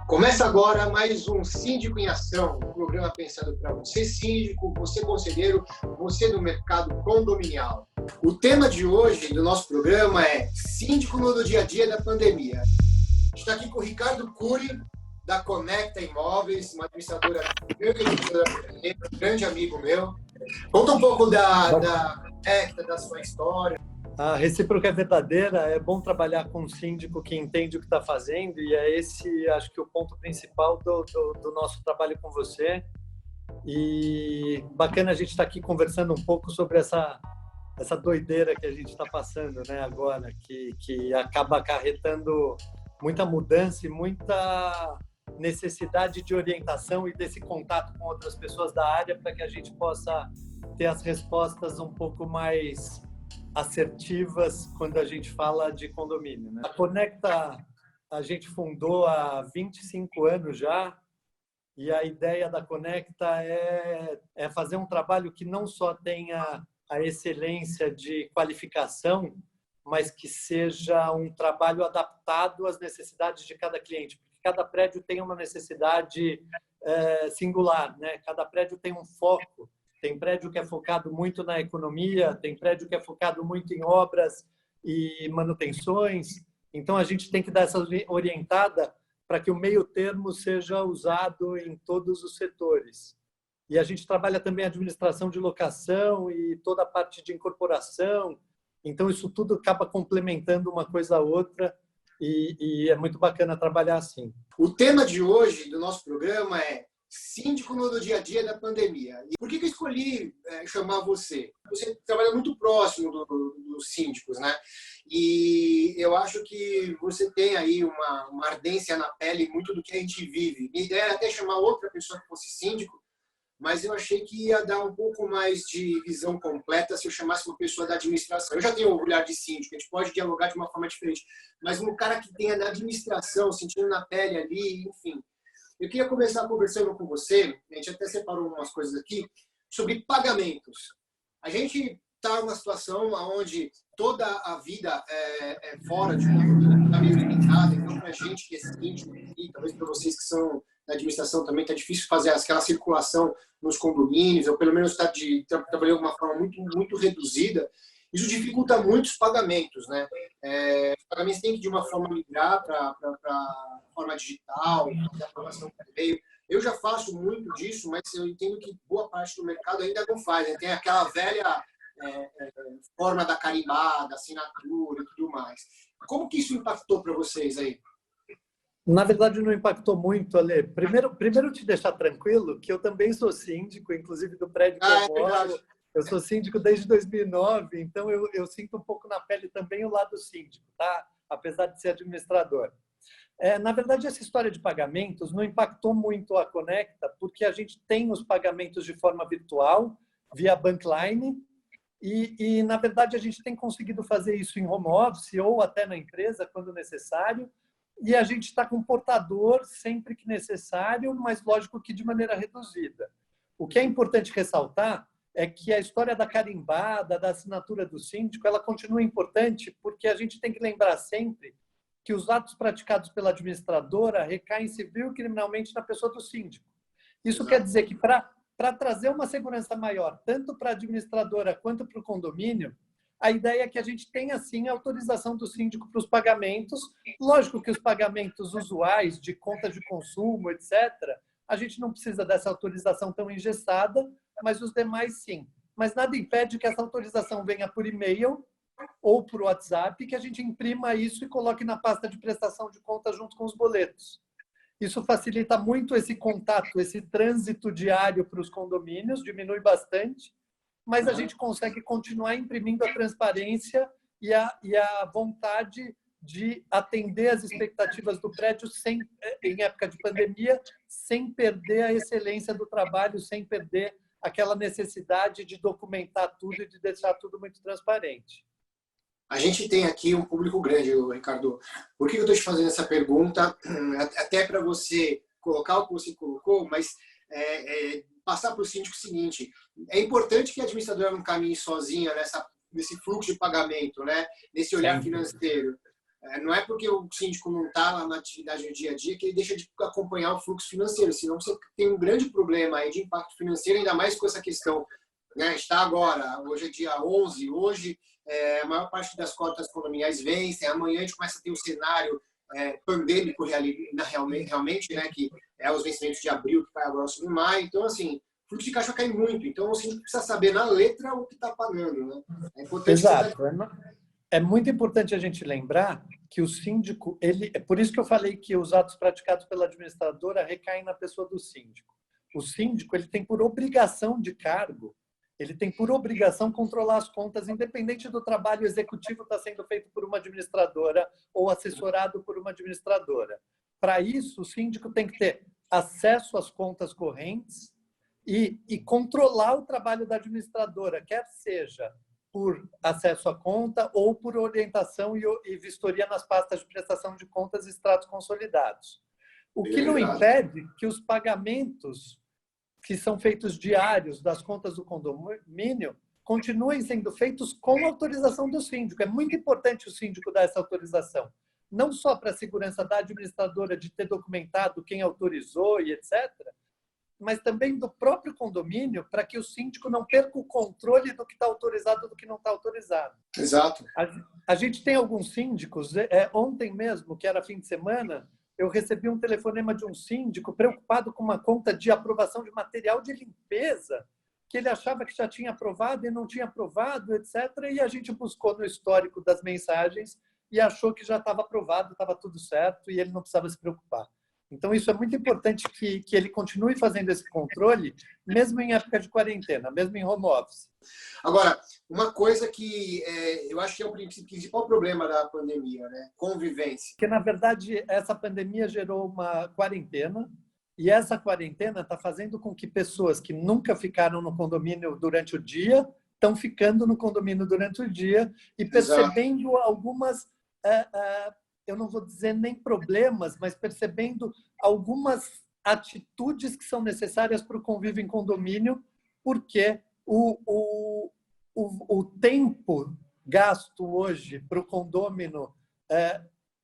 Começa agora mais um Síndico em Ação, um programa pensado para você, síndico, você conselheiro, você do mercado condominial. O tema de hoje do nosso programa é Síndico no dia a dia da pandemia. A gente está aqui com o Ricardo Cury, da Conecta Imóveis, uma administradora grande amigo meu. Conta um pouco da Conecta, da sua história. A recíproca é verdadeira, é bom trabalhar com um síndico que entende o que está fazendo e é esse, acho que, o ponto principal do nosso trabalho com você. E bacana a gente estar aqui conversando um pouco sobre essa doideira que a gente está passando, né, agora, que acaba acarretando muita mudança e muita necessidade de orientação e desse contato com outras pessoas da área para que a gente possa ter as respostas um pouco mais assertivas quando a gente fala de condomínio, né? A Conecta a gente fundou há 25 anos já, e a ideia da Conecta é fazer um trabalho que não só tenha a excelência de qualificação, mas que seja um trabalho adaptado às necessidades de cada cliente, porque cada prédio tem uma necessidade singular, né? Cada prédio tem um foco. Tem prédio que é focado muito na economia, tem prédio que é focado muito em obras e manutenções. Então, a gente tem que dar essa orientada para que o meio termo seja usado em todos os setores. E a gente trabalha também a administração de locação e toda a parte de incorporação. Então, isso tudo acaba complementando uma coisa a outra e é muito bacana trabalhar assim. O tema de hoje do nosso programa é Síndico no dia a dia da pandemia. E por que eu escolhi chamar você? Você trabalha muito próximo dos síndicos, né? E eu acho que você tem aí uma ardência na pele muito do que a gente vive. Minha ideia era até chamar outra pessoa que fosse síndico, mas eu achei que ia dar um pouco mais de visão completa se eu chamasse uma pessoa da administração. Eu já tenho um olhar de síndico, a gente pode dialogar de uma forma diferente, mas um cara que tenha na administração, sentindo na pele ali, enfim. Eu queria começar conversando com você, a gente até separou umas coisas aqui, sobre pagamentos. A gente está numa situação onde toda a vida é fora de controle, está meio limitada, então para a gente que é síndico, e talvez para vocês que são da administração também, está difícil fazer aquela circulação nos condomínios, ou pelo menos trabalhando de uma forma muito, muito reduzida. Isso dificulta muito os pagamentos, né? Os pagamentos têm que, de uma forma, migrar para a forma digital, fazer aprovação por e-mail. Eu já faço muito disso, mas eu entendo que boa parte do mercado ainda não faz, né? Tem aquela velha forma da carimbada, assinatura e tudo mais. Como que isso impactou para vocês aí? Na verdade, não impactou muito, Ale. Primeiro te deixar tranquilo, que eu também sou síndico, inclusive do prédio que eu moro. Eu sou síndico desde 2009, então eu sinto um pouco na pele também o lado síndico, tá? Apesar de ser administrador. Na verdade, essa história de pagamentos não impactou muito a Conecta, porque a gente tem os pagamentos de forma virtual, via Bankline, e na verdade, a gente tem conseguido fazer isso em home office ou até na empresa, quando necessário, e a gente está com portador sempre que necessário, mas lógico que de maneira reduzida. O que é importante ressaltar é que a história da carimbada, da assinatura do síndico, ela continua importante porque a gente tem que lembrar sempre que os atos praticados pela administradora recaem civil e criminalmente na pessoa do síndico. Isso quer dizer que para trazer uma segurança maior, tanto para a administradora quanto para o condomínio, a ideia é que a gente tenha, sim, a autorização do síndico para os pagamentos. Lógico que os pagamentos usuais de conta de consumo, etc., a gente não precisa dessa autorização tão engessada, mas os demais sim. Mas nada impede que essa autorização venha por e-mail ou por WhatsApp, que a gente imprima isso e coloque na pasta de prestação de conta junto com os boletos. Isso facilita muito esse contato, esse trânsito diário para os condomínios, diminui bastante, mas a gente consegue continuar imprimindo a transparência e a vontade de atender as expectativas do prédio em época de pandemia, sem perder a excelência do trabalho, sem perder aquela necessidade de documentar tudo e de deixar tudo muito transparente. A gente tem aqui um público grande, Ricardo. Por que eu estou te fazendo essa pergunta? Até para você colocar o que você colocou, mas passar para o síndico o seguinte: é importante que a administradora não caminhe sozinha nesse fluxo de pagamento, né? Nesse olhar financeiro. Não é porque o síndico não está na atividade do dia a dia que ele deixa de acompanhar o fluxo financeiro, senão você tem um grande problema aí de impacto financeiro, ainda mais com essa questão, né? Está agora, hoje é dia 11, hoje a maior parte das cotas condominiais vencem, amanhã a gente começa a ter um cenário pandêmico realmente, né? Que é os vencimentos de abril, que vai agora sobre maio. Então, assim, o fluxo de caixa cai muito. Então, o síndico precisa saber na letra o que está pagando, né? É importante. Exato. É muito importante a gente lembrar que o síndico, é por isso que eu falei que os atos praticados pela administradora recaem na pessoa do síndico. O síndico, ele tem por obrigação de cargo, ele tem por obrigação controlar as contas, independente do trabalho executivo estar sendo feito por uma administradora ou assessorado por uma administradora. Para isso, o síndico tem que ter acesso às contas correntes e controlar o trabalho da administradora, quer seja por acesso à conta ou por orientação e vistoria nas pastas de prestação de contas e extratos consolidados. O que não impede que os pagamentos que são feitos diários das contas do condomínio continuem sendo feitos com autorização do síndico. É muito importante o síndico dar essa autorização, não só para a segurança da administradora de ter documentado quem autorizou e etc., mas também do próprio condomínio, para que o síndico não perca o controle do que está autorizado e do que não está autorizado. Exato. A gente tem alguns síndicos, ontem mesmo, que era fim de semana, eu recebi um telefonema de um síndico preocupado com uma conta de aprovação de material de limpeza, que ele achava que já tinha aprovado e não tinha aprovado, etc. E a gente buscou no histórico das mensagens e achou que já estava aprovado, estava tudo certo e ele não precisava se preocupar. Então, isso é muito importante que ele continue fazendo esse controle, mesmo em época de quarentena, mesmo em home office. Agora, uma coisa que eu acho que é o principal problema da pandemia, né? Convivência. Porque, na verdade, essa pandemia gerou uma quarentena, e essa quarentena está fazendo com que pessoas que nunca ficaram no condomínio durante o dia estão ficando no condomínio durante o dia e percebendo Exato. Algumas... eu não vou dizer nem problemas, mas percebendo algumas atitudes que são necessárias para o convívio em condomínio, porque o tempo gasto hoje para o condômino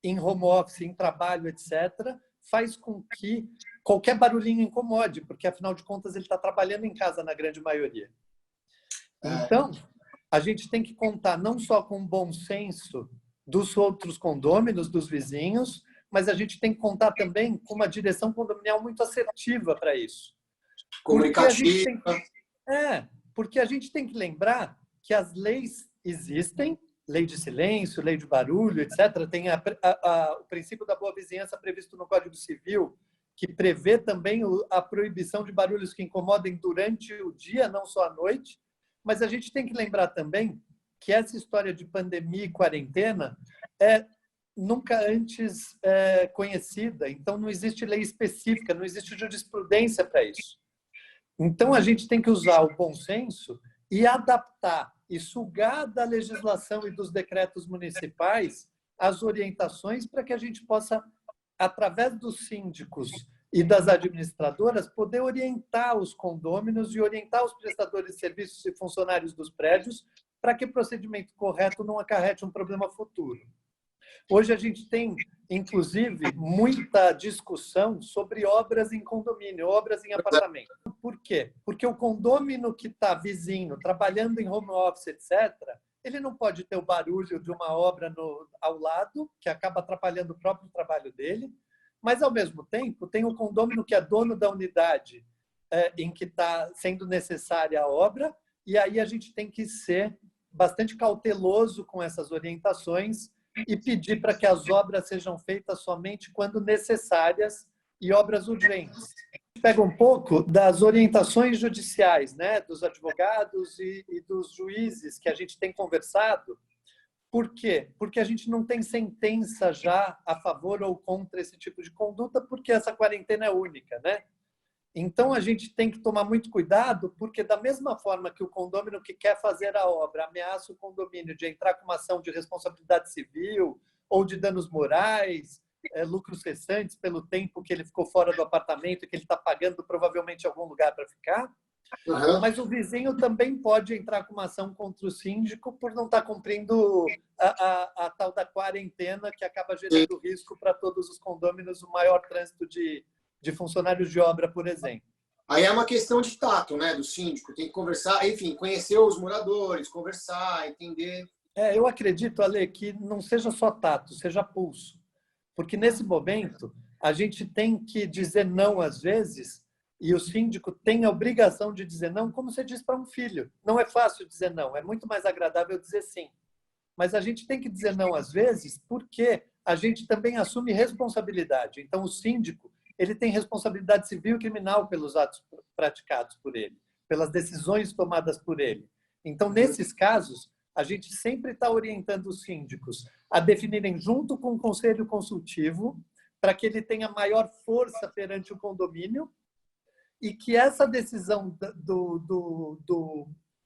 em home office, em trabalho, etc., faz com que qualquer barulhinho incomode, porque, afinal de contas, ele está trabalhando em casa na grande maioria. Então, a gente tem que contar não só com o bom senso dos outros condôminos, dos vizinhos, mas a gente tem que contar também com uma direção condominial muito assertiva para isso. Comunicativa. Porque a gente tem que lembrar que as leis existem, lei de silêncio, lei de barulho, etc. Tem o princípio da boa vizinhança previsto no Código Civil, que prevê também a proibição de barulhos que incomodem durante o dia, não só à noite. Mas a gente tem que lembrar também que essa história de pandemia e quarentena é nunca antes conhecida. Então, não existe lei específica, não existe jurisprudência para isso. Então, a gente tem que usar o bom senso e adaptar e sugar da legislação e dos decretos municipais as orientações para que a gente possa, através dos síndicos e das administradoras, poder orientar os condôminos e orientar os prestadores de serviços e funcionários dos prédios para que o procedimento correto não acarrete um problema futuro. Hoje a gente tem, inclusive, muita discussão sobre obras em condomínio, obras em apartamento. Por quê? Porque o condômino que está vizinho, trabalhando em home office, etc., ele não pode ter o barulho de uma obra ao lado, que acaba atrapalhando o próprio trabalho dele, mas, ao mesmo tempo, tem o condômino que é dono da unidade em que está sendo necessária a obra, e aí a gente tem que ser bastante cauteloso com essas orientações e pedir para que as obras sejam feitas somente quando necessárias e obras urgentes. Pega um pouco das orientações judiciais, né, dos advogados e dos juízes que a gente tem conversado, Por quê? Porque a gente não tem sentença já a favor ou contra esse tipo de conduta, porque essa quarentena é única, né? Então, a gente tem que tomar muito cuidado, porque da mesma forma que o condômino que quer fazer a obra ameaça o condomínio de entrar com uma ação de responsabilidade civil ou de danos morais, lucros cessantes pelo tempo que ele ficou fora do apartamento e que ele está pagando provavelmente algum lugar para ficar, mas o vizinho também pode entrar com uma ação contra o síndico por não estar cumprindo a tal da quarentena, que acaba gerando risco para todos os condôminos, o maior trânsito de funcionários de obra, por exemplo. Aí é uma questão de tato, né, do síndico. Tem que conversar, enfim, conhecer os moradores, conversar, entender. Eu acredito, Ale, que não seja só tato, seja pulso. Porque nesse momento, a gente tem que dizer não às vezes, e o síndico tem a obrigação de dizer não, como você diz para um filho. Não é fácil dizer não, é muito mais agradável dizer sim. Mas a gente tem que dizer não às vezes, porque a gente também assume responsabilidade. Então, o síndico ele tem responsabilidade civil e criminal pelos atos praticados por ele, pelas decisões tomadas por ele. Então, nesses casos, a gente sempre está orientando os síndicos a definirem junto com o conselho consultivo para que ele tenha maior força perante o condomínio e que essa decisão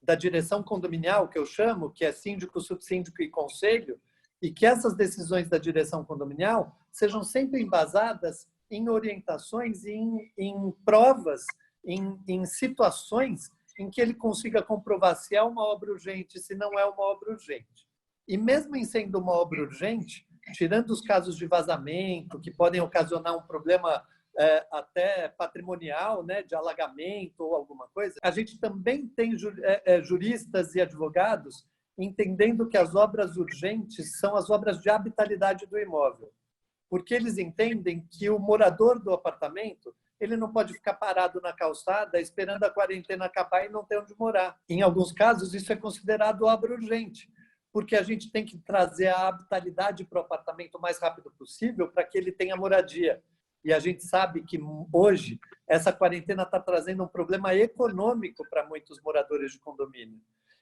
da direção condominial, que eu chamo, que é síndico, subsíndico e conselho, e que essas decisões da direção condominial sejam sempre embasadas em orientações, em provas, em situações em que ele consiga comprovar se é uma obra urgente, se não é uma obra urgente. E mesmo em sendo uma obra urgente, tirando os casos de vazamento, que podem ocasionar um problema até patrimonial, né, de alagamento ou alguma coisa, a gente também tem juristas e advogados entendendo que as obras urgentes são as obras de habitabilidade do imóvel, porque eles entendem que o morador do apartamento ele não pode ficar parado na calçada esperando a quarentena acabar e não ter onde morar. Em alguns casos, isso é considerado obra urgente, porque a gente tem que trazer a habitabilidade para o apartamento o mais rápido possível para que ele tenha moradia. E a gente sabe que hoje essa quarentena está trazendo um problema econômico para muitos moradores de condomínio.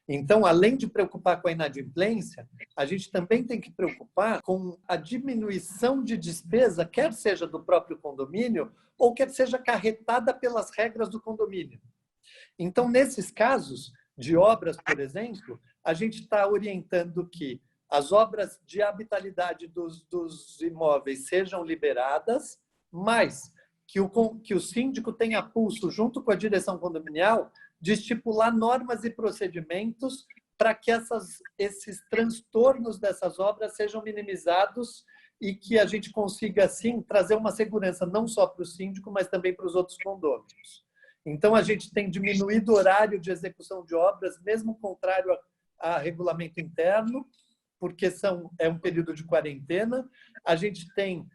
Então, além de preocupar com a inadimplência, a gente também tem que preocupar com a diminuição de despesa, quer seja do próprio condomínio ou quer seja acarretada pelas regras do condomínio. Então, nesses casos de obras, por exemplo, a gente está orientando que as obras de habitabilidade dos imóveis sejam liberadas, mas que o síndico tenha pulso, junto com a direção condominial, de estipular normas e procedimentos para que esses transtornos dessas obras sejam minimizados e que a gente consiga, assim, trazer uma segurança não só para o síndico, mas também para os outros condôminos. Então, a gente tem diminuído o horário de execução de obras, mesmo contrário a regulamento interno, porque é um período de quarentena. A gente tem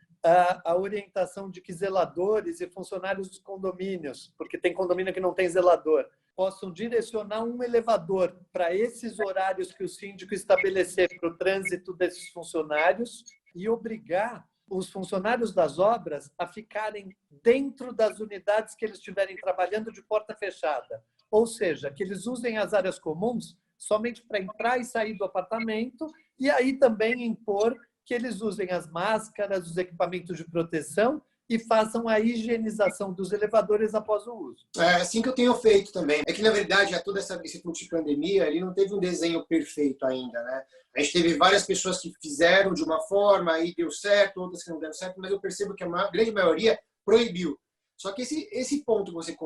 a orientação de que zeladores e funcionários dos condomínios, porque tem condomínio que não tem zelador, possam direcionar um elevador para esses horários que o síndico estabelecer para o trânsito desses funcionários e obrigar os funcionários das obras a ficarem dentro das unidades que eles estiverem trabalhando de porta fechada. Ou seja, que eles usem as áreas comuns somente para entrar e sair do apartamento e aí também impor que eles usem as máscaras, os equipamentos de proteção e façam a higienização dos elevadores após o uso. É assim que eu tenho feito também. É que, na verdade, toda esse fluxo de pandemia, ele não teve um desenho perfeito ainda, né? A gente teve várias pessoas que fizeram de uma forma e deu certo, outras que não deram certo, mas eu percebo que a grande maioria proibiu. Só que esse ponto que você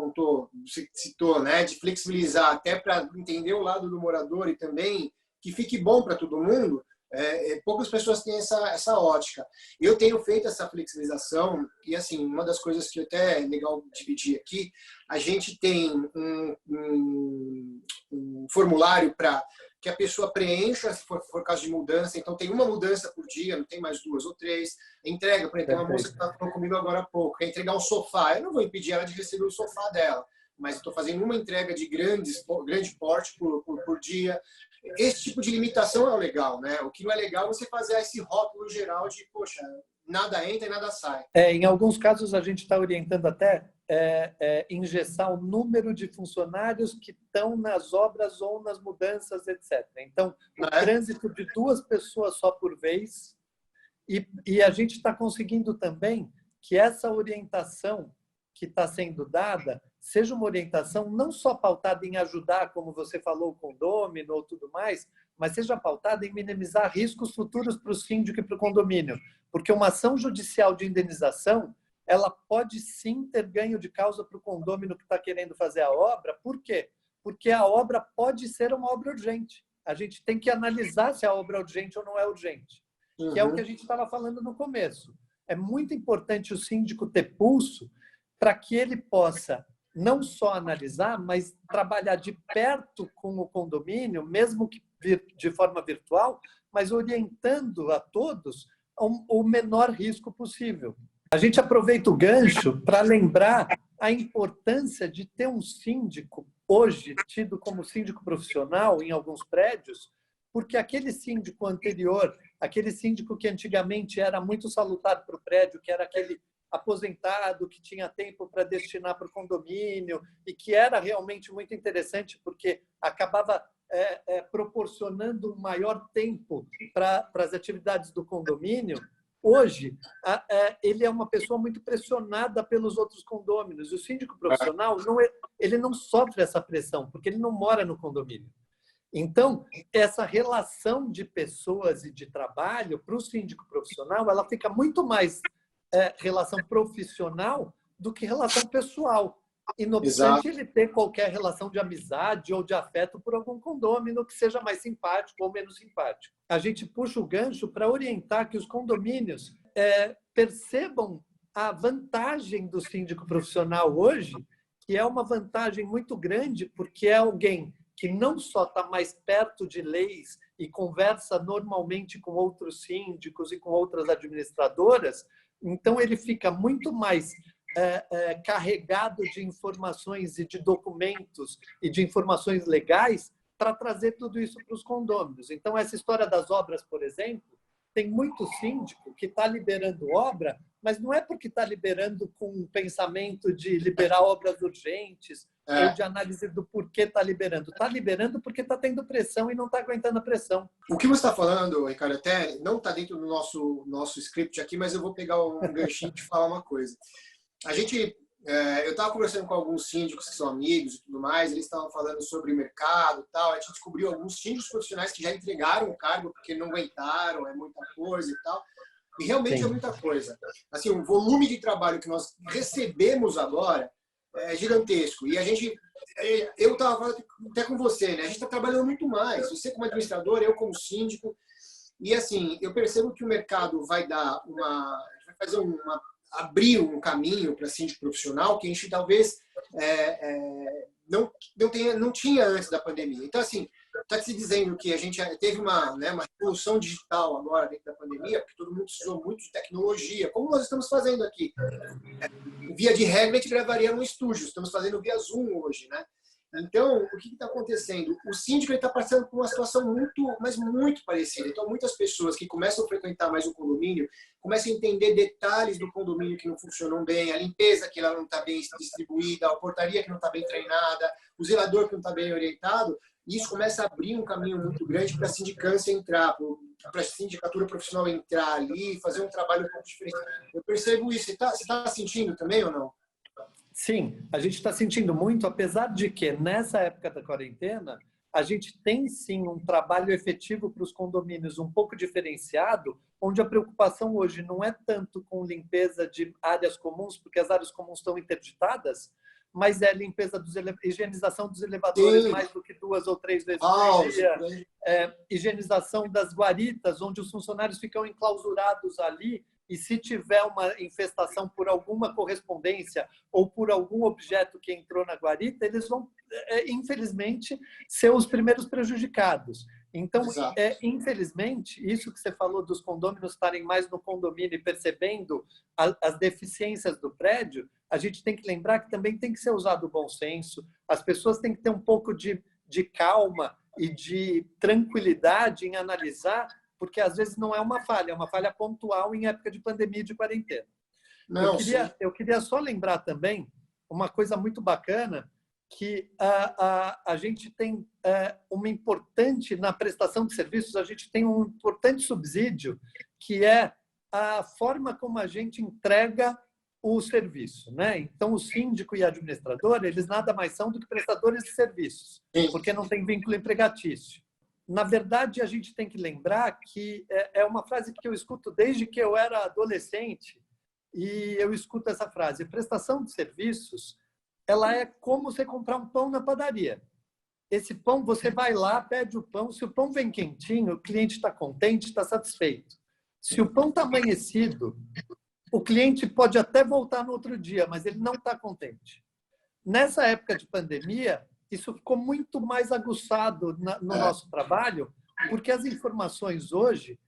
citou, né, de flexibilizar até para entender o lado do morador e também que fique bom para todo mundo, poucas pessoas têm essa ótica. Eu tenho feito essa flexibilização e, assim, uma das coisas que até é legal dividir aqui, a gente tem um formulário para que a pessoa preencha, se for caso de mudança. Então, tem uma mudança por dia, não tem mais 2 ou 3. Entrega, por exemplo, tem uma moça que está falando comigo agora há pouco, quer entregar um sofá. Eu não vou impedir ela de receber o sofá dela, mas estou fazendo uma entrega de grande porte por dia. Esse tipo de limitação é legal, né? O que não é legal é você fazer esse rótulo geral de, poxa, nada entra e nada sai. Em alguns casos, a gente está orientando até engessar o número de funcionários que estão nas obras ou nas mudanças, etc. Então, o trânsito de 2 pessoas só por vez, e a gente está conseguindo também que essa orientação que está sendo dada seja uma orientação não só pautada em ajudar, como você falou, o condômino ou tudo mais, mas seja pautada em minimizar riscos futuros para o síndico e para o condomínio. Porque uma ação judicial de indenização, ela pode sim ter ganho de causa para o condômino que está querendo fazer a obra. Por quê? Porque a obra pode ser uma obra urgente. A gente tem que analisar se a obra é urgente ou não é urgente, que é o que a gente estava falando no começo. É muito importante o síndico ter pulso para que ele possa não só analisar, mas trabalhar de perto com o condomínio, mesmo que de forma virtual, mas orientando a todos o menor risco possível. A gente aproveita o gancho para lembrar a importância de ter um síndico, hoje tido como síndico profissional em alguns prédios, porque aquele síndico anterior, aquele síndico que antigamente era muito salutar para o prédio, que era aquele aposentado que tinha tempo para destinar para o condomínio e que era realmente muito interessante porque acabava proporcionando um maior tempo para as atividades do condomínio. Hoje, ele é uma pessoa muito pressionada pelos outros condôminos. O síndico profissional ele não sofre essa pressão, porque ele não mora no condomínio. Então, essa relação de pessoas e de trabalho para o síndico profissional, ela fica muito mais relação profissional do que relação pessoal. E, não obstante ele ter qualquer relação de amizade ou de afeto por algum condômino que seja mais simpático ou menos simpático. A gente puxa o gancho para orientar que os condomínios percebam a vantagem do síndico profissional hoje, que é uma vantagem muito grande, porque é alguém que não só está mais perto de leis e conversa normalmente com outros síndicos e com outras administradoras, então ele fica muito mais carregado de informações e de documentos e de informações legais para trazer tudo isso para os condôminos. Então, essa história das obras, por exemplo, tem muito síndico que está liberando obra, mas não é porque está liberando com um pensamento de liberar obras urgentes ou de análise do porquê está liberando. Está liberando porque está tendo pressão e não está aguentando a pressão. O que você está falando, Ricardo, até não está dentro do nosso script aqui, mas eu vou pegar um ganchinho de falar uma coisa. Eu estava conversando com alguns síndicos que são amigos e tudo mais, eles estavam falando sobre o mercado e tal. A gente descobriu alguns síndicos profissionais que já entregaram o cargo porque não aguentaram, é muita coisa e tal. E realmente é muita coisa. Assim, o volume de trabalho que nós recebemos agora é gigantesco. E eu estava falando até com você, né? A gente está trabalhando muito mais. Você como administrador, eu como síndico. E assim, eu percebo que o mercado vai abrir um caminho para síndico profissional que a gente talvez não tinha antes da pandemia. Então, assim, está se dizendo que a gente teve uma revolução digital agora dentro da pandemia, porque todo mundo precisou muito de tecnologia, como nós estamos fazendo aqui. Via de regra, a gente gravaria no estúdio, estamos fazendo via Zoom hoje, né? Então, o que está acontecendo? O síndico está passando por uma situação muito parecida. Então, muitas pessoas que começam a frequentar mais o condomínio começam a entender detalhes do condomínio que não funcionam bem, a limpeza que ela não está bem distribuída, a portaria que não está bem treinada, o zelador que não está bem orientado. E isso começa a abrir um caminho muito grande para a sindicância entrar, para a sindicatura profissional entrar ali e fazer um trabalho um pouco diferente. Eu percebo isso. Você está sentindo também ou não? Sim, a gente está sentindo muito, apesar de que nessa época da quarentena a gente tem sim um trabalho efetivo para os condomínios um pouco diferenciado, onde a preocupação hoje não é tanto com limpeza de áreas comuns, porque as áreas comuns estão interditadas, mas é limpeza higienização dos elevadores mais do que 2 ou 3 vezes por dia, higienização das guaritas, onde os funcionários ficam enclausurados ali. E se tiver uma infestação por alguma correspondência ou por algum objeto que entrou na guarita, eles vão, infelizmente, ser os primeiros prejudicados. Então, infelizmente, isso que você falou dos condôminos estarem mais no condomínio e percebendo as deficiências do prédio, a gente tem que lembrar que também tem que ser usado o bom senso, as pessoas têm que ter um pouco de calma e de tranquilidade em analisar, porque às vezes não é uma falha pontual em época de pandemia e de quarentena. Eu queria só lembrar também uma coisa muito bacana, que a gente tem uma importante, na prestação de serviços, a gente tem um importante subsídio, que é a forma como a gente entrega o serviço, né? Então, o síndico e a administradora, eles nada mais são do que prestadores de serviços, porque não tem vínculo empregatício. Na verdade, a gente tem que lembrar que é uma frase que eu escuto desde que eu era adolescente, e eu escuto essa frase: prestação de serviços, ela é como você comprar um pão na padaria. Esse pão, você vai lá, pede o pão, se o pão vem quentinho, o cliente está contente, está satisfeito. Se o pão está amanhecido, o cliente pode até voltar no outro dia, mas ele não está contente. Nessa época de pandemia, isso ficou muito mais aguçado no nosso trabalho, porque as informações hoje,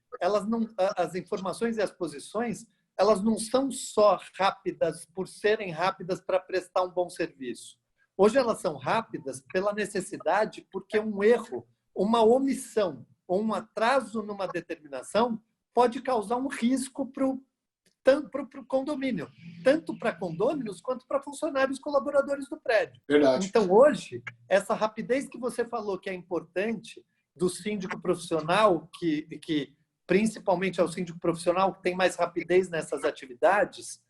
as informações e as posições, elas não são só rápidas por serem rápidas para prestar um bom serviço. Hoje elas são rápidas pela necessidade, porque um erro, uma omissão ou um atraso numa determinação pode causar um risco para o condomínio, tanto para condôminos quanto para funcionários colaboradores do prédio. Verdade. Então, hoje, essa rapidez que você falou que é importante do síndico profissional, que principalmente é o síndico profissional que tem mais rapidez nessas atividades,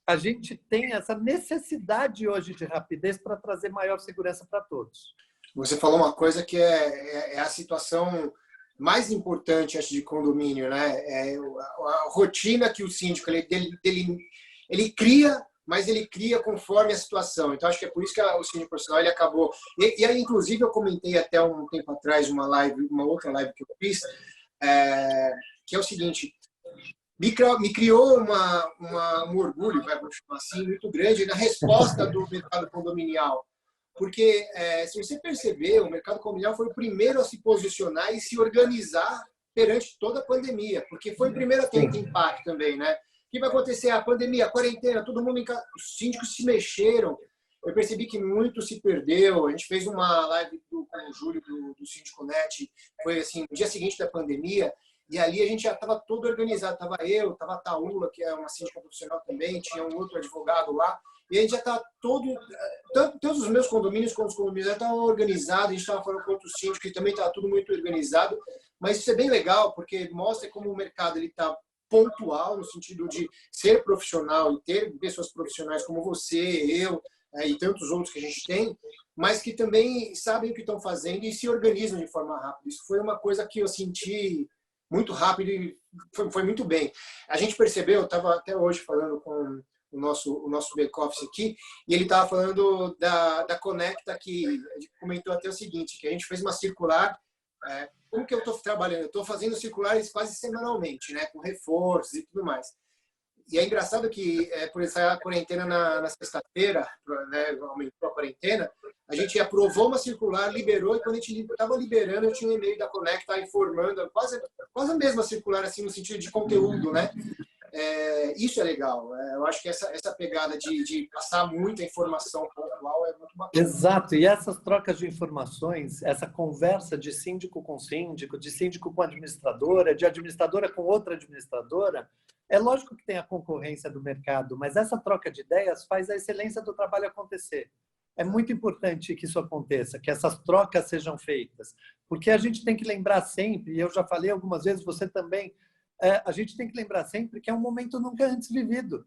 a gente tem essa necessidade hoje de rapidez para trazer maior segurança para todos. Você falou uma coisa que é a situação mais importante, acho, de condomínio, né? É a rotina que o síndico ele cria, mas ele cria conforme a situação. Então, acho que é por isso que o síndico profissional ele acabou... E aí, inclusive, eu comentei até um tempo atrás uma outra live que eu fiz, que é o seguinte: me criou um orgulho, vamos chamar assim, muito grande na resposta do mercado condominial. Porque, se você perceber, o mercado condominial foi o primeiro a se posicionar e se organizar perante toda a pandemia, porque foi o primeiro a ter impacto também, né? O que vai acontecer? A pandemia, a quarentena, todo mundo os síndicos se mexeram. Eu percebi que muito se perdeu. A gente fez uma live com o Júlio do Síndico Net, foi assim, no dia seguinte da pandemia, e ali a gente já estava todo organizado. Estava eu, estava a Taula, que é uma síndica profissional também, tinha um outro advogado lá, e a gente já está todos os meus condomínios, quanto os condomínios já estavam organizados, a gente estava falando com outros síndicos, que também estava tudo muito organizado, mas isso é bem legal, porque mostra como o mercado está pontual, no sentido de ser profissional e ter pessoas profissionais como você, eu, e tantos outros que a gente tem, mas que também sabem o que estão fazendo e se organizam de forma rápida. Isso foi uma coisa que eu senti muito rápido e foi muito bem. A gente percebeu, eu estava até hoje falando com o nosso back-office aqui, e ele estava falando da Conecta, que a gente comentou até o seguinte, que a gente fez uma circular. Como que eu estou trabalhando? Eu estou fazendo circulares quase semanalmente, né, com reforços e tudo mais. E é engraçado que, por essa quarentena na sexta-feira, né, aumentou a quarentena, a gente aprovou uma circular, liberou, e quando a gente estava liberando, eu tinha um e-mail da Conecta informando, quase a mesma circular, assim, no sentido de conteúdo, né? Isso é legal. Eu acho que essa pegada de passar muita informação pontual é muito bacana. Exato. E essas trocas de informações, essa conversa de síndico com síndico, de síndico com administradora, de administradora com outra administradora, é lógico que tem a concorrência do mercado, mas essa troca de ideias faz a excelência do trabalho acontecer. É muito importante que isso aconteça, que essas trocas sejam feitas, porque a gente tem que lembrar sempre, e eu já falei algumas vezes, você também, a gente tem que lembrar sempre que é um momento nunca antes vivido.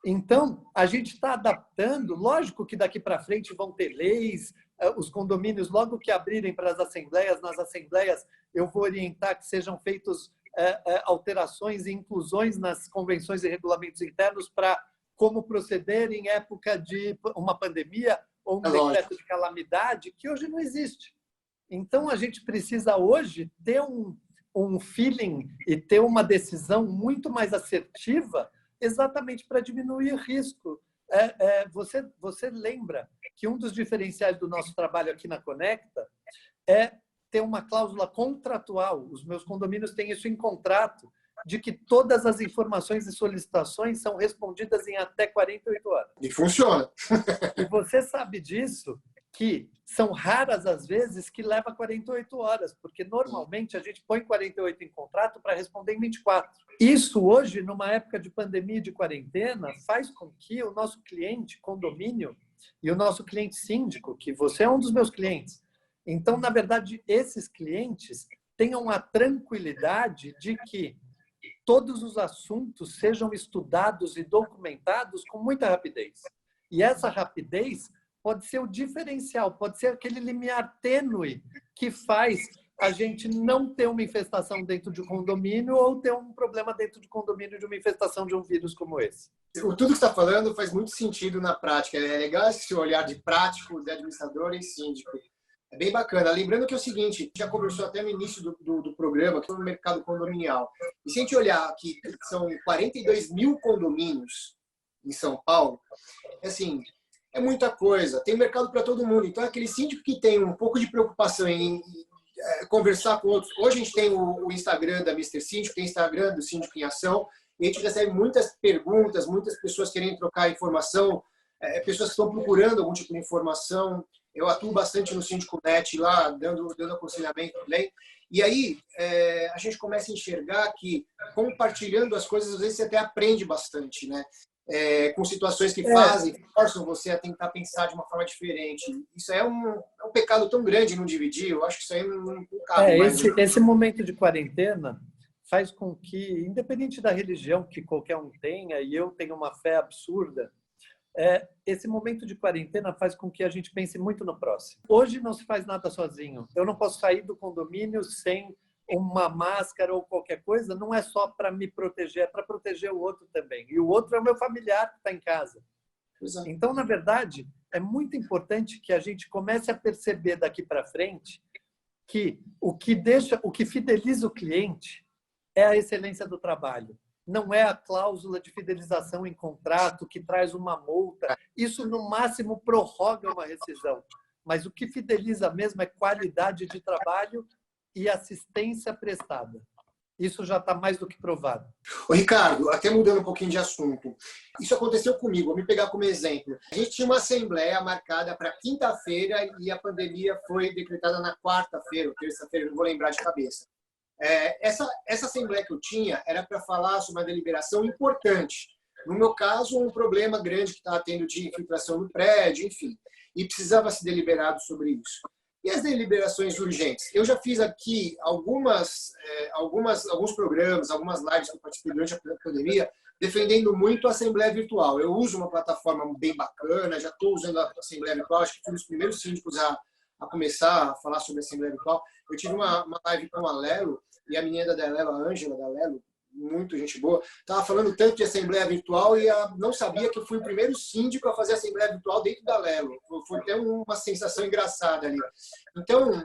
Então, a gente está adaptando, lógico que daqui para frente vão ter leis, os condomínios, logo que abrirem para as assembleias, nas assembleias eu vou orientar que sejam feitos alterações e inclusões nas convenções e regulamentos internos para como proceder em época de uma pandemia ou um decreto de calamidade, que hoje não existe. Então, a gente precisa hoje ter um feeling e ter uma decisão muito mais assertiva exatamente para diminuir o risco. Você lembra que um dos diferenciais do nosso trabalho aqui na Conecta é ter uma cláusula contratual. Os meus condomínios têm isso em contrato, de que todas as informações e solicitações são respondidas em até 48 horas. E funciona. E você sabe disso, que são raras as vezes que leva 48 horas, porque normalmente a gente põe 48 em contrato para responder em 24. Isso hoje, numa época de pandemia e de quarentena, faz com que o nosso cliente condomínio e o nosso cliente síndico, que você é um dos meus clientes, então, na verdade, esses clientes tenham a tranquilidade de que todos os assuntos sejam estudados e documentados com muita rapidez. E essa rapidez pode ser o diferencial, pode ser aquele limiar tênue que faz a gente não ter uma infestação dentro de um condomínio ou ter um problema dentro de condomínio de uma infestação de um vírus como esse. Tudo que você está falando faz muito sentido na prática. É legal esse olhar de prático, de administrador e síndico. É bem bacana. Lembrando que é o seguinte, já conversou até no início do programa, que é o mercado condominial. E se a gente olhar aqui, são 42 mil condomínios em São Paulo, assim, é muita coisa. Tem mercado para todo mundo. Então, aquele síndico que tem um pouco de preocupação em conversar com outros. Hoje a gente tem o Instagram da Mister Síndico, tem o Instagram do Síndico em Ação, e a gente recebe muitas perguntas, muitas pessoas querem trocar informação, pessoas que estão procurando algum tipo de informação. Eu atuo bastante no Síndico Net lá, dando aconselhamento também. E aí, a gente começa a enxergar que, compartilhando as coisas, às vezes você até aprende bastante, né? Com situações que forçam você a tentar pensar de uma forma diferente. Isso é um pecado tão grande não dividir, eu acho que isso aí não cabe mais. Esse momento de quarentena faz com que, independente da religião que qualquer um tenha, e eu tenho uma fé absurda, esse momento de quarentena faz com que a gente pense muito no próximo. Hoje não se faz nada sozinho. Eu não posso sair do condomínio sem uma máscara ou qualquer coisa. Não é só para me proteger, é para proteger o outro também. E o outro é o meu familiar que está em casa. Exato. Então, na verdade, é muito importante que a gente comece a perceber daqui para frente que o que fideliza o cliente é a excelência do trabalho. Não é a cláusula de fidelização em contrato que traz uma multa. Isso, no máximo, prorroga uma rescisão. Mas o que fideliza mesmo é qualidade de trabalho e assistência prestada. Isso já está mais do que provado. Ô, Ricardo, até mudando um pouquinho de assunto. Isso aconteceu comigo, vou me pegar como exemplo. A gente tinha uma assembleia marcada para quinta-feira e a pandemia foi decretada na quarta-feira ou terça-feira, não vou lembrar de cabeça. Essa assembleia que eu tinha era para falar sobre uma deliberação importante. No meu caso, um problema grande que estava tendo de infiltração no prédio, enfim. E precisava ser deliberado sobre isso. E as deliberações urgentes? Eu já fiz aqui alguns programas, algumas lives que eu participei durante a pandemia, defendendo muito a Assembleia Virtual. Eu uso uma plataforma bem bacana, já estou usando a Assembleia Virtual, acho que fui um dos primeiros síndicos a começar a falar sobre a Assembleia Virtual. Eu tive uma live com a Lelo, e a menina da Lelo, a Ângela da Lelo, muito gente boa, estava falando tanto de Assembleia Virtual e não sabia que eu fui o primeiro síndico a fazer Assembleia Virtual dentro da Lelo. Foi até uma sensação engraçada ali. Então,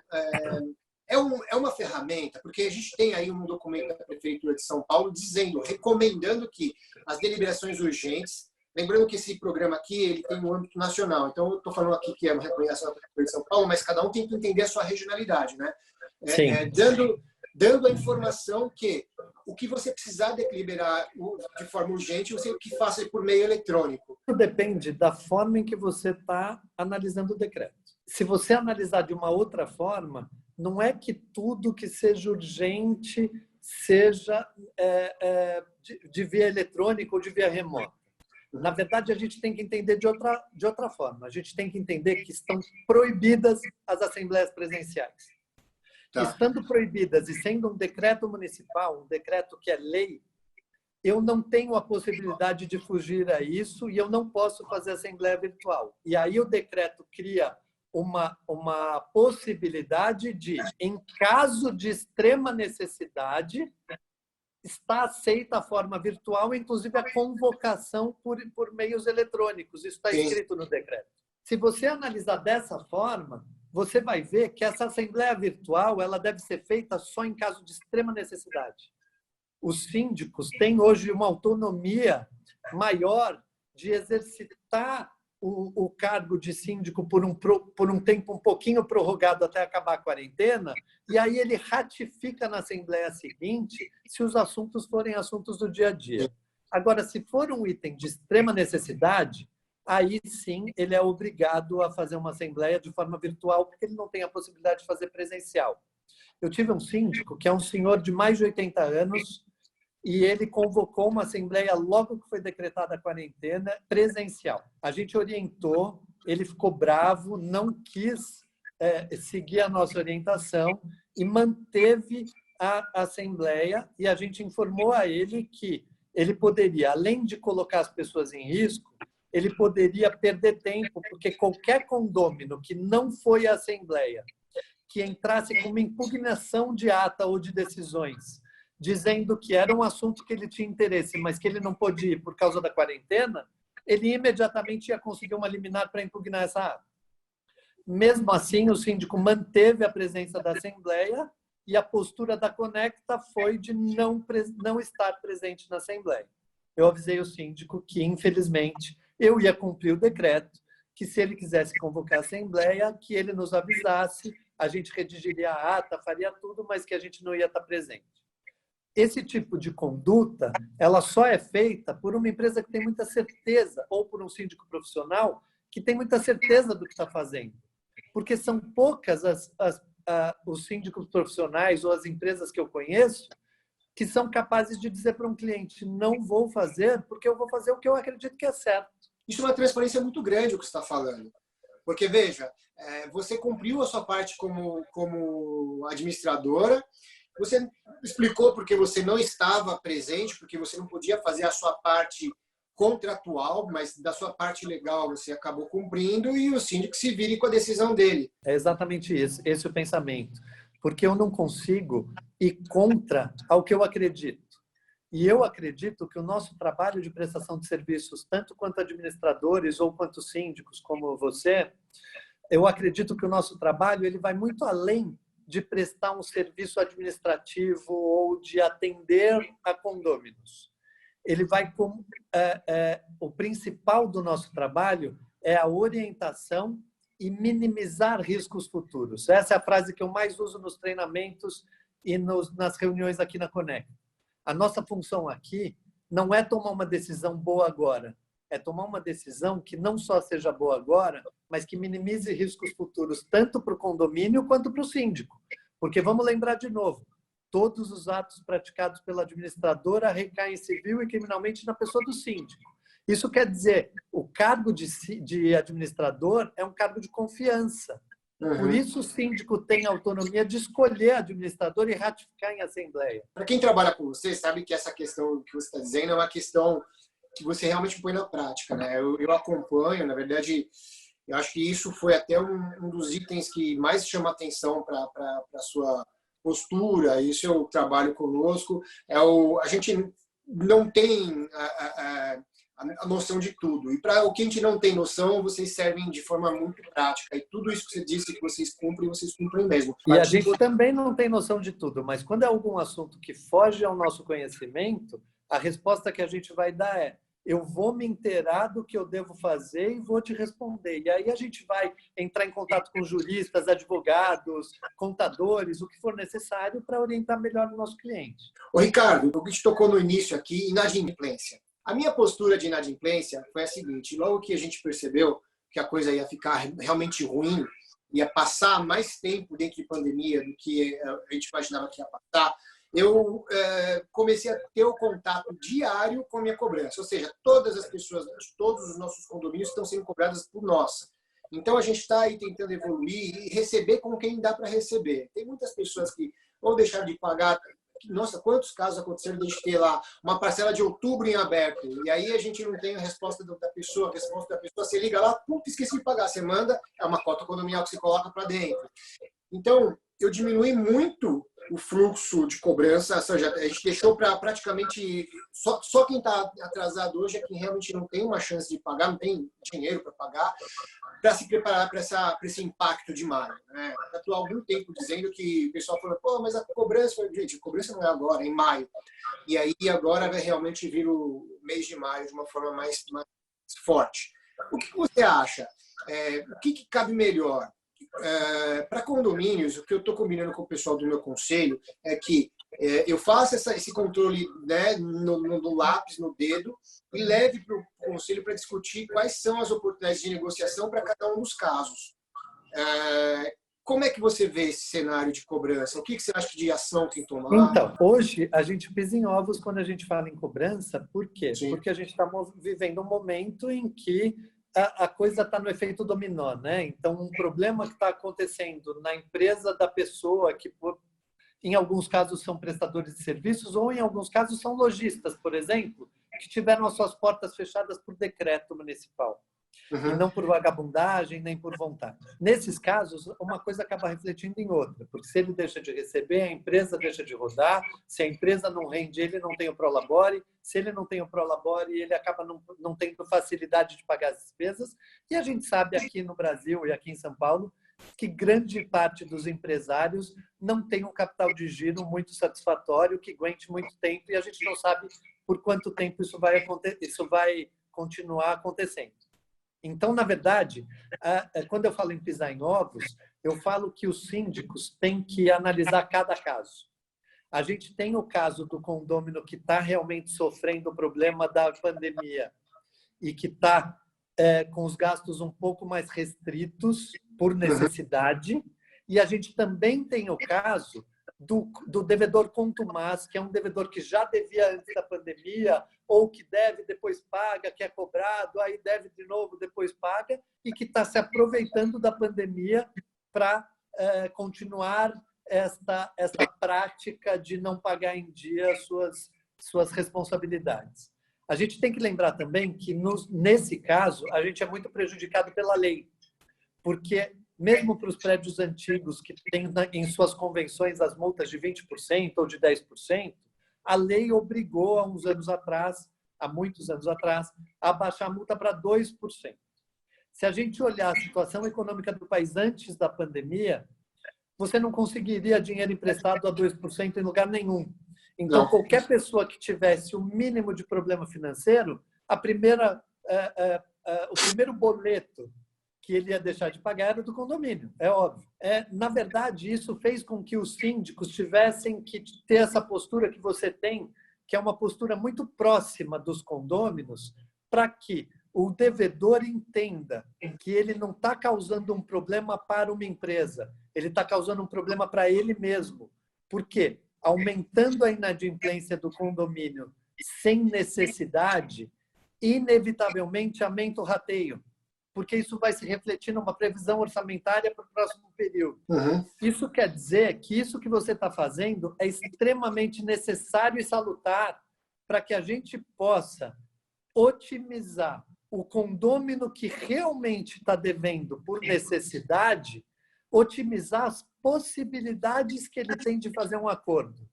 é uma ferramenta, porque a gente tem aí um documento da Prefeitura de São Paulo recomendando que as deliberações urgentes, lembrando que esse programa aqui ele tem um âmbito nacional, então eu estou falando aqui que é uma reconhecimento da Prefeitura de São Paulo, mas cada um tem que entender a sua regionalidade, né? Dando a informação que o que você precisar deliberar de forma urgente, você que faça por meio eletrônico. Tudo depende da forma em que você está analisando o decreto. Se você analisar de uma outra forma, não é que tudo que seja urgente seja de via eletrônica ou de via remota. Na verdade, a gente tem que entender de outra forma. A gente tem que entender que estão proibidas as assembleias presenciais. Tá. Estando proibidas e sendo um decreto municipal, um decreto que é lei, eu não tenho a possibilidade de fugir a isso e eu não posso fazer assembleia virtual. E aí o decreto cria uma possibilidade de, em caso de extrema necessidade, está aceita a forma virtual, inclusive a convocação por meios eletrônicos. Isso está escrito no decreto. Se você analisar dessa forma, você vai ver que essa assembleia virtual ela deve ser feita só em caso de extrema necessidade. Os síndicos têm hoje uma autonomia maior de exercitar o cargo de síndico por um tempo um pouquinho prorrogado até acabar a quarentena, e aí ele ratifica na assembleia seguinte se os assuntos forem assuntos do dia a dia. Agora, se for um item de extrema necessidade, aí sim ele é obrigado a fazer uma assembleia de forma virtual, porque ele não tem a possibilidade de fazer presencial. Eu tive um síndico que é um senhor de mais de 80 anos e ele convocou uma assembleia logo que foi decretada a quarentena presencial. A gente orientou, ele ficou bravo, não quis seguir a nossa orientação e manteve a assembleia, e a gente informou a ele que ele poderia, além de colocar as pessoas em risco, ele poderia perder tempo, porque qualquer condômino que não foi à assembleia, que entrasse com uma impugnação de ata ou de decisões, dizendo que era um assunto que ele tinha interesse, mas que ele não podia ir por causa da quarentena, ele imediatamente ia conseguir uma liminar para impugnar essa ata. Mesmo assim, o síndico manteve a presença da assembleia e a postura da Conecta foi de não estar presente na assembleia. Eu avisei o síndico que, infelizmente, eu ia cumprir o decreto, que se ele quisesse convocar a assembleia, que ele nos avisasse, a gente redigiria a ata, faria tudo, mas que a gente não ia estar presente. Esse tipo de conduta, ela só é feita por uma empresa que tem muita certeza, ou por um síndico profissional que tem muita certeza do que está fazendo. Porque são poucas os síndicos profissionais ou as empresas que eu conheço que são capazes de dizer para um cliente: não vou fazer porque eu vou fazer o que eu acredito que é certo. Isso é uma transparência muito grande o que você está falando. Porque, veja, você cumpriu a sua parte como administradora, você explicou porque você não estava presente, porque você não podia fazer a sua parte contratual, mas da sua parte legal você acabou cumprindo, e o síndico se vire com a decisão dele. É exatamente isso, esse é o pensamento. Porque eu não consigo ir contra ao que eu acredito. E eu acredito que o nosso trabalho de prestação de serviços, tanto quanto administradores ou quanto síndicos como você, eu acredito que o nosso trabalho ele vai muito além de prestar um serviço administrativo ou de atender a condôminos. Ele vai com o principal do nosso trabalho é a orientação e minimizar riscos futuros. Essa é a frase que eu mais uso nos treinamentos e nas reuniões aqui na Conecta. A nossa função aqui não é tomar uma decisão boa agora, é tomar uma decisão que não só seja boa agora, mas que minimize riscos futuros, tanto para o condomínio quanto para o síndico. Porque vamos lembrar de novo, todos os atos praticados pela administradora recaem civil e criminalmente na pessoa do síndico. Isso quer dizer, o cargo de administrador é um cargo de confiança. Por isso o síndico tem a autonomia de escolher administrador e ratificar em assembleia. Para quem trabalha com você, sabe que essa questão que você está dizendo é uma questão que você realmente põe na prática, né? Eu acompanho, na verdade, eu acho que isso foi até um dos itens que mais chama atenção para a sua postura, e seu trabalho conosco. A gente não tem a noção de tudo. E para o que a gente não tem noção, vocês servem de forma muito prática. E tudo isso que você disse que vocês cumprem mesmo. E a gente também não tem noção de tudo, mas quando é algum assunto que foge ao nosso conhecimento, a resposta que a gente vai dar é: eu vou me inteirar do que eu devo fazer e vou te responder. E aí a gente vai entrar em contato com juristas, advogados, contadores, o que for necessário para orientar melhor o nosso cliente. Ô, Ricardo, o que te tocou no início aqui, inadimplência. A minha postura de inadimplência foi a seguinte: logo que a gente percebeu que a coisa ia ficar realmente ruim, ia passar mais tempo dentro de pandemia do que a gente imaginava que ia passar, eu comecei a ter o contato diário com a minha cobrança. Ou seja, todas as pessoas, todos os nossos condomínios estão sendo cobradas por nós. Então, a gente está aí tentando evoluir e receber com quem dá para receber. Tem muitas pessoas que ou deixaram de pagar. Nossa, quantos casos aconteceram de a gente ter lá uma parcela de outubro em aberto, e aí a gente não tem a resposta da pessoa, você liga lá, puta, esqueci de pagar, você manda, é uma cota condominial que você coloca para dentro. Então, eu diminui muito o fluxo de cobrança, ou seja, a gente deixou para praticamente só quem está atrasado hoje é quem realmente não tem uma chance de pagar, não tem dinheiro para pagar, para se preparar para esse impacto de maio. Né? Eu estou há algum tempo dizendo que o pessoal falou: pô, mas a cobrança, gente, a cobrança não é agora, é em maio. E aí agora vai realmente vir o mês de maio de uma forma mais forte. O que você acha? O que cabe melhor? Para condomínios, o que eu estou combinando com o pessoal do meu conselho é que eu faça esse controle, né, no lápis, no dedo, e leve para o conselho para discutir quais são as oportunidades de negociação para cada um dos casos. Como é que você vê esse cenário de cobrança? O que você acha de ação tem que tomar? Então, hoje a gente pisa em ovos quando a gente fala em cobrança. Por quê? Sim. Porque a gente está vivendo um momento em que a coisa está no efeito dominó, né? Então, um problema que está acontecendo na empresa da pessoa, que em alguns casos são prestadores de serviços ou em alguns casos são lojistas, por exemplo, que tiveram as suas portas fechadas por decreto municipal. Uhum. E não por vagabundagem, nem por vontade. Nesses casos, uma coisa acaba refletindo em outra, porque se ele deixa de receber, a empresa deixa de rodar, se a empresa não rende, ele não tem o Prolabore, se ele não tem o Prolabore, ele acaba não tendo facilidade de pagar as despesas, e a gente sabe aqui no Brasil e aqui em São Paulo que grande parte dos empresários não tem um capital de giro muito satisfatório, que aguente muito tempo, e a gente não sabe por quanto tempo isso vai continuar acontecendo. Então, na verdade, quando eu falo em pisar em ovos, eu falo que os síndicos têm que analisar cada caso. A gente tem o caso do condômino que está realmente sofrendo o problema da pandemia e que está com os gastos um pouco mais restritos por necessidade. E a gente também tem o caso do devedor contumaz, que é um devedor que já devia antes da pandemia, ou que deve, depois paga, que é cobrado, aí deve de novo, depois paga, e que está se aproveitando da pandemia para continuar esta prática de não pagar em dia suas responsabilidades. A gente tem que lembrar também que, nesse caso, a gente é muito prejudicado pela lei, porque mesmo para os prédios antigos que têm em suas convenções as multas de 20% ou de 10%, a lei obrigou há muitos anos atrás, a baixar a multa para 2%. Se a gente olhar a situação econômica do país antes da pandemia, você não conseguiria dinheiro emprestado a 2% em lugar nenhum. Então, qualquer pessoa que tivesse o mínimo de problema financeiro, o primeiro boleto que ele ia deixar de pagar era do condomínio, é óbvio. Na verdade, isso fez com que os síndicos tivessem que ter essa postura que você tem, que é uma postura muito próxima dos condôminos, para que o devedor entenda que ele não está causando um problema para uma empresa, ele está causando um problema para ele mesmo. Por quê? Aumentando a inadimplência do condomínio sem necessidade, inevitavelmente aumenta o rateio, porque isso vai se refletir numa previsão orçamentária para o próximo período. Isso quer dizer que isso que você está fazendo é extremamente necessário e salutar para que a gente possa otimizar o condômino que realmente está devendo por necessidade, otimizar as possibilidades que ele tem de fazer um acordo.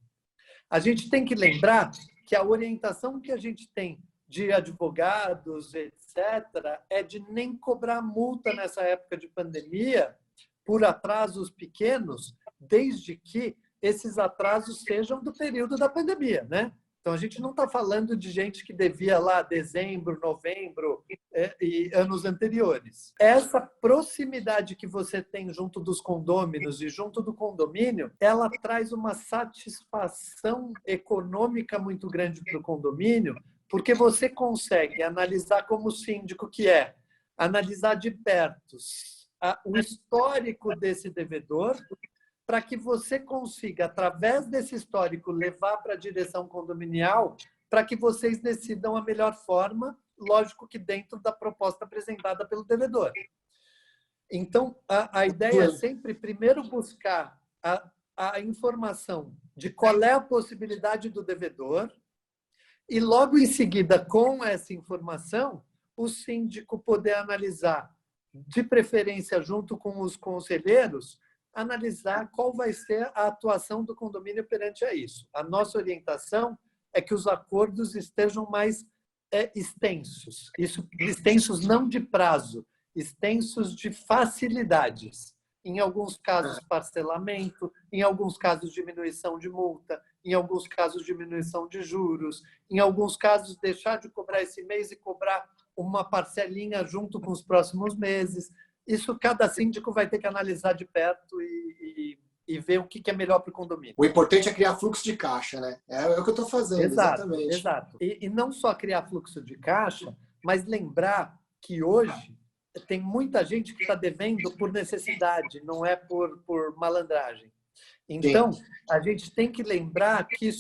A gente tem que lembrar que a orientação que a gente tem de advogados, etc., é de nem cobrar multa nessa época de pandemia por atrasos pequenos, desde que esses atrasos sejam do período da pandemia, né? Então, a gente não está falando de gente que devia lá dezembro, novembro e anos anteriores. Essa proximidade que você tem junto dos condôminos e junto do condomínio, ela traz uma satisfação econômica muito grande para o condomínio, porque você consegue analisar como síndico que é, analisar de perto o histórico desse devedor, para que você consiga, através desse histórico, levar para a direção condominial, para que vocês decidam a melhor forma, lógico que dentro da proposta apresentada pelo devedor. Então, a ideia é sempre, primeiro, buscar a informação de qual é a possibilidade do devedor, e logo em seguida, com essa informação, o síndico poder analisar, de preferência junto com os conselheiros, analisar qual vai ser a atuação do condomínio perante a isso. A nossa orientação é que os acordos estejam mais extensos. Extensos não de prazo, extensos de facilidades. Em alguns casos, parcelamento, em alguns casos, diminuição de multa, em alguns casos, diminuição de juros, em alguns casos, deixar de cobrar esse mês e cobrar uma parcelinha junto com os próximos meses. Isso cada síndico vai ter que analisar de perto e ver o que é melhor para o condomínio. O importante é criar fluxo de caixa, né? É o que eu estou fazendo, exatamente. Exato. E não só criar fluxo de caixa, mas lembrar que hoje tem muita gente que está devendo por necessidade, não é por malandragem. Então, a gente tem que lembrar que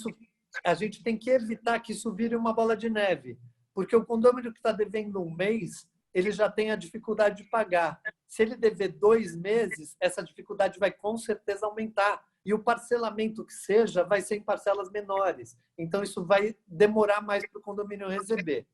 a gente tem que evitar que isso vire uma bola de neve, porque o condomínio que está devendo um mês, ele já tem a dificuldade de pagar. Se ele dever 2 meses, essa dificuldade vai com certeza aumentar. E o parcelamento que seja vai ser em parcelas menores. Então, isso vai demorar mais para o condomínio receber.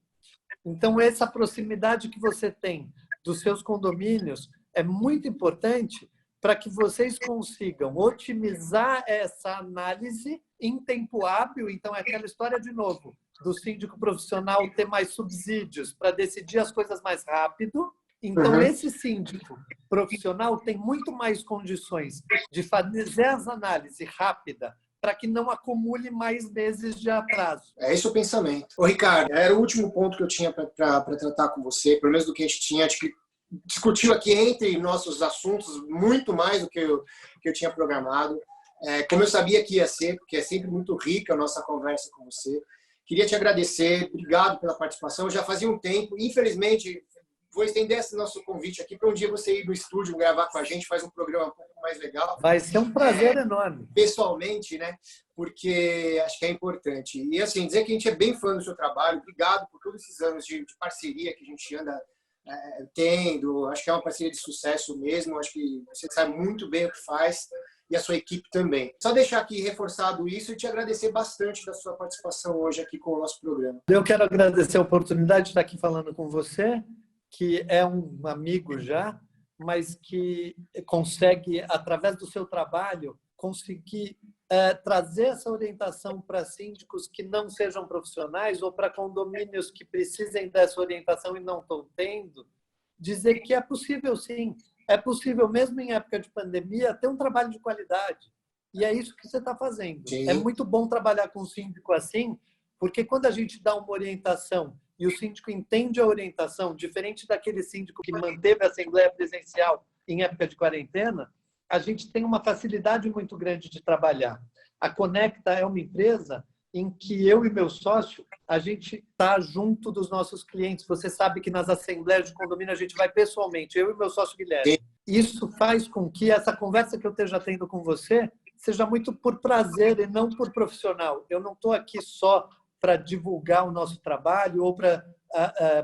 Então, essa proximidade que você tem dos seus condomínios é muito importante para que vocês consigam otimizar essa análise em tempo hábil. Então, é aquela história, de novo, do síndico profissional ter mais subsídios para decidir as coisas mais rápido. Então, esse síndico profissional tem muito mais condições de fazer as análises rápidas para que não acumule mais meses de atraso. É esse o pensamento. Ô, Ricardo, era o último ponto que eu tinha para tratar com você, pelo menos do que a gente tinha, acho que discutiu aqui entre nossos assuntos muito mais do que eu tinha programado. Como eu sabia que ia ser, porque é sempre muito rica a nossa conversa com você. Queria te agradecer, obrigado pela participação. Já fazia um tempo, infelizmente, vou estender esse nosso convite aqui para um dia você ir no estúdio gravar com a gente, faz um programa um pouco mais legal. Vai ser um prazer enorme. Pessoalmente, né? Porque acho que é importante. E assim, dizer que a gente é bem fã do seu trabalho, obrigado por todos esses anos de parceria que a gente anda tendo. Acho que é uma parceria de sucesso mesmo, acho que você sabe muito bem o que faz. E a sua equipe também. Só deixar aqui reforçado isso e te agradecer bastante da sua participação hoje aqui com o nosso programa. Eu quero agradecer a oportunidade de estar aqui falando com você, que é um amigo já, mas que consegue, através do seu trabalho, conseguir trazer essa orientação para síndicos que não sejam profissionais ou para condomínios que precisem dessa orientação e não estão tendo, dizer que é possível sim. É possível, mesmo em época de pandemia, ter um trabalho de qualidade. E é isso que você está fazendo. Sim. É muito bom trabalhar com um síndico assim, porque quando a gente dá uma orientação e o síndico entende a orientação, diferente daquele síndico que manteve a assembleia presencial em época de quarentena, a gente tem uma facilidade muito grande de trabalhar. A Conecta é uma empresa em que eu e meu sócio, a gente está junto dos nossos clientes. Você sabe que nas assembleias de condomínio a gente vai pessoalmente, eu e meu sócio Guilherme. Isso faz com que essa conversa que eu esteja tendo com você seja muito por prazer e não por profissional. Eu não estou aqui só para divulgar o nosso trabalho ou para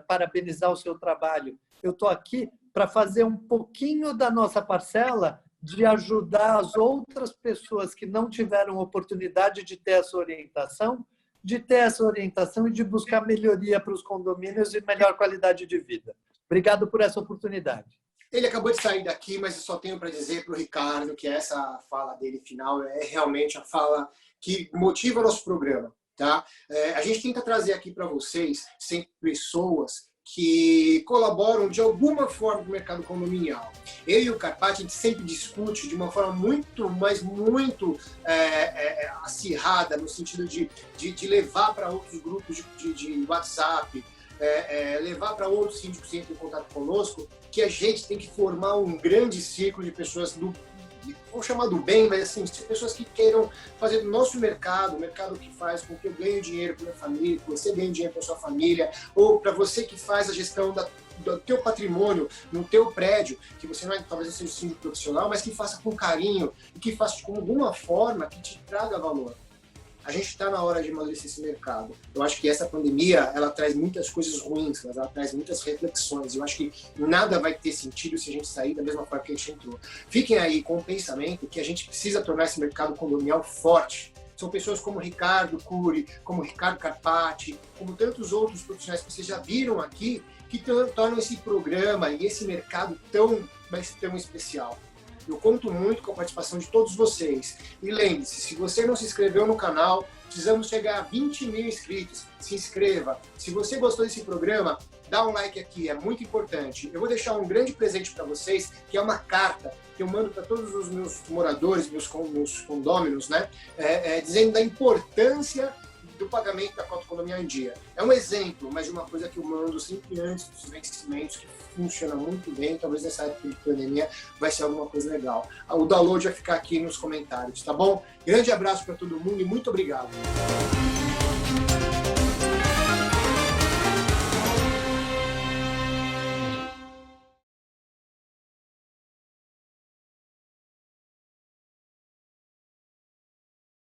parabenizar o seu trabalho. Eu estou aqui para fazer um pouquinho da nossa parcela de ajudar as outras pessoas que não tiveram oportunidade de ter essa orientação, e de buscar melhoria para os condomínios e melhor qualidade de vida. Obrigado por essa oportunidade. Ele acabou de sair daqui, mas eu só tenho para dizer para o Ricardo que essa fala dele final é realmente a fala que motiva o nosso programa. Tá? A gente tenta trazer aqui para vocês sempre pessoas que colaboram de alguma forma com o mercado condominial. Eu e o Carpati, a gente sempre discute de uma forma muito acirrada, no sentido de levar para outros grupos de WhatsApp, levar para outros síndicos que entram em contato conosco, que a gente tem que formar um grande círculo de pessoas vou chamar do bem, mas assim, pessoas que queiram fazer do nosso mercado, o mercado que faz com que eu ganhe dinheiro para minha família, que você ganhe dinheiro para sua família, ou para você que faz a gestão do teu patrimônio no teu prédio, que você não é, talvez seja um síndico profissional, mas que faça com carinho e que faça com alguma forma que te traga valor. A gente está na hora de amadurecer esse mercado. Eu acho que essa pandemia, ela traz muitas coisas ruins, mas ela traz muitas reflexões. Eu acho que nada vai ter sentido se a gente sair da mesma forma que a gente entrou. Fiquem aí com o pensamento que a gente precisa tornar esse mercado condominial forte. São pessoas como Ricardo Cury, como Ricardo Carpati, como tantos outros profissionais que vocês já viram aqui, que tornam esse programa e esse mercado tão especial. Eu conto muito com a participação de todos vocês. E lembre-se, se você não se inscreveu no canal, precisamos chegar a 20 mil inscritos. Se inscreva. Se você gostou desse programa, dá um like aqui, é muito importante. Eu vou deixar um grande presente para vocês, que é uma carta que eu mando para todos os meus moradores, meus condôminos, né? Dizendo da importância do pagamento da cota condominial em dia. É um exemplo, mas de uma coisa que eu mando sempre antes dos vencimentos, que funciona muito bem, talvez nessa época de pandemia vai ser alguma coisa legal. O download vai ficar aqui nos comentários, tá bom? Grande abraço para todo mundo e muito obrigado.